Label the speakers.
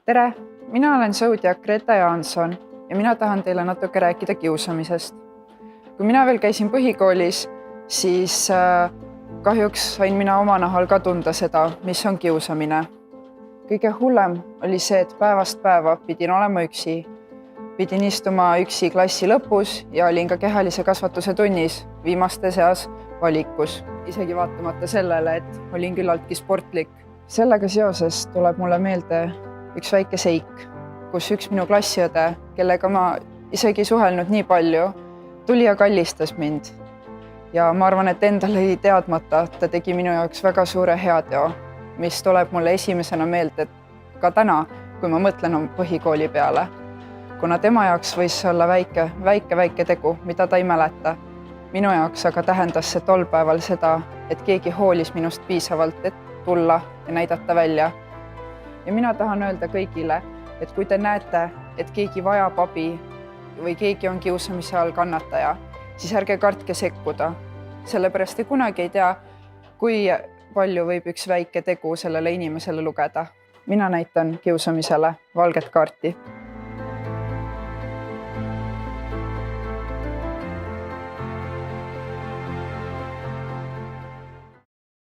Speaker 1: Tere! Mina olen sõudjak Greta Jaanson ja mina tahan teile natuke rääkida kiusamisest. Kui mina veel käisin põhikoolis, siis kahjuks sain mina oma nahal ka tunda seda, mis on kiusamine. Kõige hullem oli see, et päevast päeva pidin olema üksi. Pidin istuma üksi klassi lõpus ja olin ka kehalise kasvatuse tunnis viimaste seas valikus. Isegi vaatamata sellele, et olin küllaltki sportlik. Sellega seoses tuleb mulle meelde üks väike seik, kus üks minu klassiõde, kellega ma isegi suhelnud nii palju, tuli ja kallistas mind. Ja ma arvan, et endale teadmata ta tegi minu jaoks väga suure heateo, mis tuleb mulle esimesena meelde ka täna, kui ma mõtlen põhikooli peale. Kuna tema jaoks võis olla väike tegu, mida ta ei mäleta. Minu jaoks aga tähendas see tol päeval seda, et keegi hoolis minust piisavalt, et tulla ja näidata välja. Ja mina tahan öelda kõigile, et kui te näete, et keegi vajab abi või keegi on kiusamise all kannataja, siis ärge kartke sekkuda. Sellepärast te kunagi ei tea, kui palju võib üks väike tegu sellele inimesele lugeda. Mina näitan kiusamisele valget kaarti.